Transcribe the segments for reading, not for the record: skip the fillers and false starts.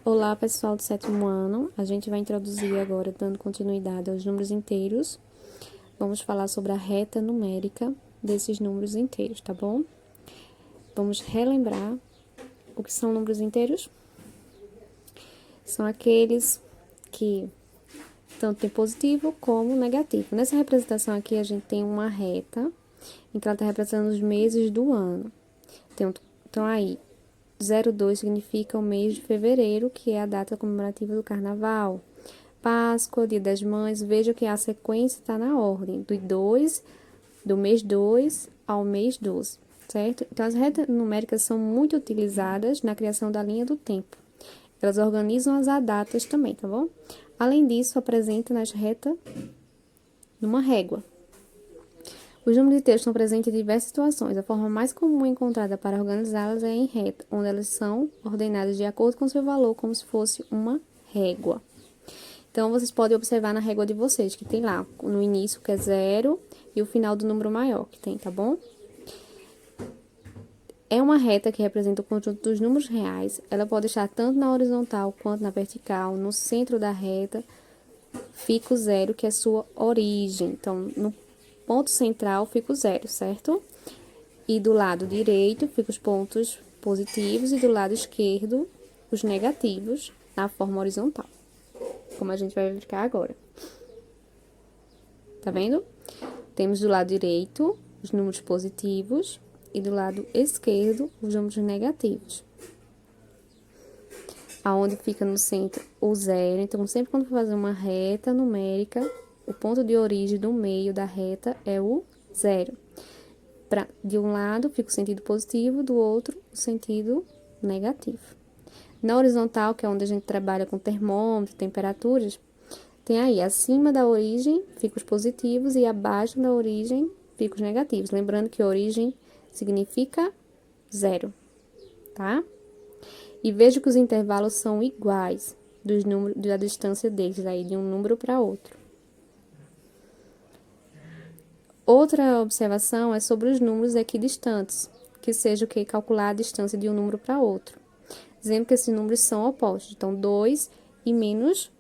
Olá, pessoal do sétimo ano. A gente vai introduzir agora, dando continuidade aos números inteiros. Vamos falar sobre a reta numérica desses números inteiros, tá bom? Vamos relembrar o que são números inteiros. São aqueles que tanto tem positivo como negativo. Nessa representação aqui, a gente tem uma reta em que ela está representando os meses do ano. Então aí, 02 significa o mês de fevereiro, que é a data comemorativa do carnaval. Páscoa, Dia das Mães, veja que a sequência está na ordem, do mês 2 ao mês 12, certo? Então, as retas numéricas são muito utilizadas na criação da linha do tempo. Elas organizam as datas também, tá bom? Além disso, apresenta nas retas numa régua. Os números inteiros estão presentes em diversas situações. A forma mais comum encontrada para organizá-las é em reta, onde elas são ordenadas de acordo com seu valor, como se fosse uma régua. Então, vocês podem observar na régua de vocês, que tem lá no início, que é 0, e o final do número maior que tem, tá bom? É uma reta que representa o conjunto dos números reais. Ela pode estar tanto na horizontal quanto na vertical. No centro da reta fica o 0, que é sua origem. Então, no ponto central fica o 0, certo? E do lado direito fica os pontos positivos e do lado esquerdo os negativos na forma horizontal, como a gente vai verificar agora. Tá vendo? Temos do lado direito os números positivos e do lado esquerdo os números negativos. Aonde fica no centro o 0. Então, sempre quando for fazer uma reta numérica, o ponto de origem do meio da reta é o 0. De um lado fica o sentido positivo, do outro o sentido negativo. Na horizontal, que é onde a gente trabalha com termômetro, temperaturas, tem aí, acima da origem fica os positivos e abaixo da origem fica os negativos. Lembrando que origem significa 0, tá? E veja que os intervalos são iguais dos números, da distância deles, aí, de um número para outro. Outra observação é sobre os números equidistantes, que seja o que calcular a distância de um número para outro, dizendo que esses números são opostos. Então, 2 e menos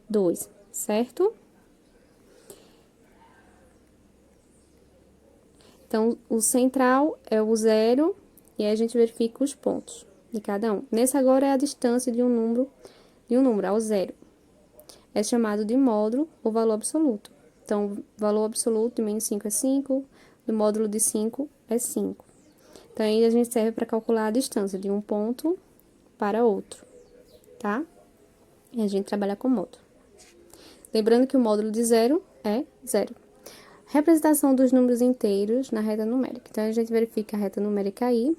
2, certo? Então, o central é o 0 e aí a gente verifica os pontos de cada um. Nesse agora é a distância de um número ao 0. É chamado de módulo ou valor absoluto. Então, o valor absoluto de menos 5 é 5, do módulo de 5 é 5. Então, aí a gente serve para calcular a distância de um ponto para outro, tá? E a gente trabalha com módulo. Lembrando que o módulo de 0 é 0. Representação dos números inteiros na reta numérica. Então, a gente verifica a reta numérica aí.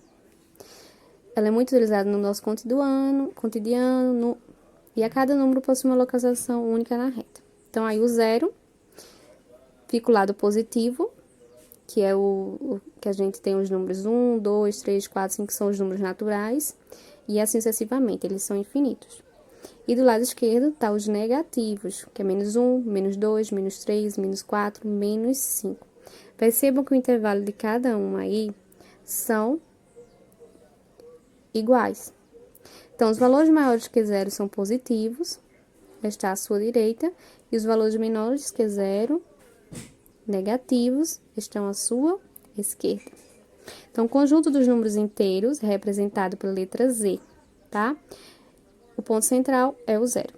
Ela é muito utilizada no nosso cotidiano, e a cada número possui uma localização única na reta. Então, aí o 0 fica o lado positivo, que é o que a gente tem os números 1, 2, 3, 4, 5, que são os números naturais, e assim sucessivamente, eles são infinitos. E do lado esquerdo tá os negativos, que é menos 1, menos 2, menos 3, menos 4, menos 5. Percebam que o intervalo de cada um aí são iguais. Então, os valores maiores que 0 são positivos, está à sua direita, e os valores menores que 0, negativos, estão à sua esquerda. Então, o conjunto dos números inteiros é representado pela letra Z, tá? O ponto central é o 0.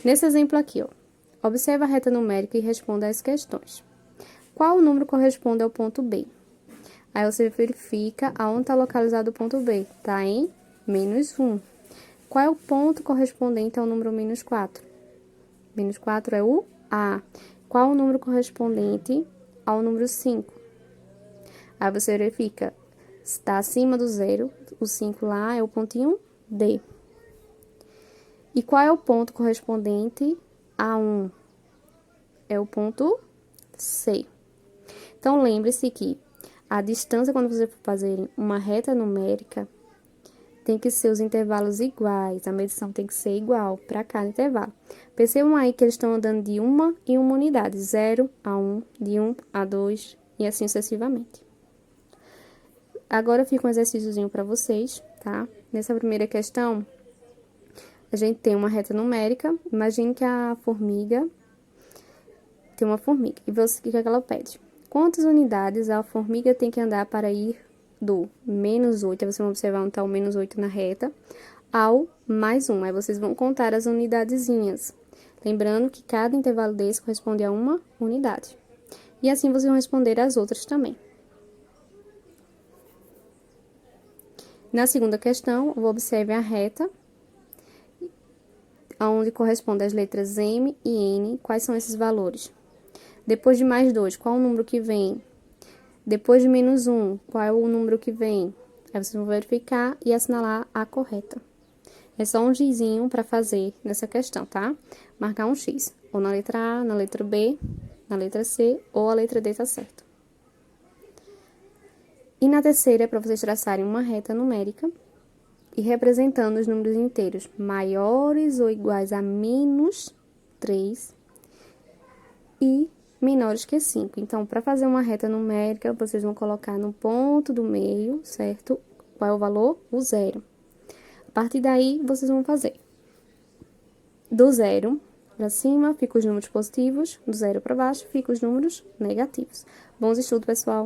Nesse exemplo aqui, ó, observa a reta numérica e responda às questões. Qual o número corresponde ao ponto B? Aí você verifica aonde está localizado o ponto B. Está em menos 1. Qual é o ponto correspondente ao número menos 4? Menos 4 é o A. Qual o número correspondente ao número 5? Aí você verifica se está acima do 0, o 5 lá é o pontinho D. E qual é o ponto correspondente a 1? É o ponto C. Então, lembre-se que a distância, quando você for fazer uma reta numérica, tem que ser os intervalos iguais, a medição tem que ser igual para cada intervalo. Percebam aí que eles estão andando de uma em uma unidade, 0 a 1, de 1 a 2 e assim sucessivamente. Agora fica um exercíciozinho para vocês, tá? Nessa primeira questão, a gente tem uma reta numérica. Imagine que a formiga tem uma formiga. E você, o que ela pede? Quantas unidades a formiga tem que andar para ir do -8, aí vocês vão observar onde está o -8 na reta, ao +1. Aí vocês vão contar as unidadezinhas. Lembrando que cada intervalo desse corresponde a uma unidade. E assim vocês vão responder as outras também. Na segunda questão, observe a reta, onde corresponde as letras M e N. Quais são esses valores? Depois de +2, qual o número que vem? Depois de -1, qual é o número que vem? Aí vocês vão verificar e assinalar a correta. É só um xizinho para fazer nessa questão, tá? Marcar um X, ou na letra A, na letra B, na letra C, ou a letra D tá certo. E na terceira, é para vocês traçarem uma reta numérica e representando os números inteiros maiores ou iguais a -3 e menores que 5. Então, para fazer uma reta numérica, vocês vão colocar no ponto do meio, certo? Qual é o valor? O 0. A partir daí, vocês vão fazer do 0 para cima, ficam os números positivos, do 0 para baixo, ficam os números negativos. Bons estudos, pessoal!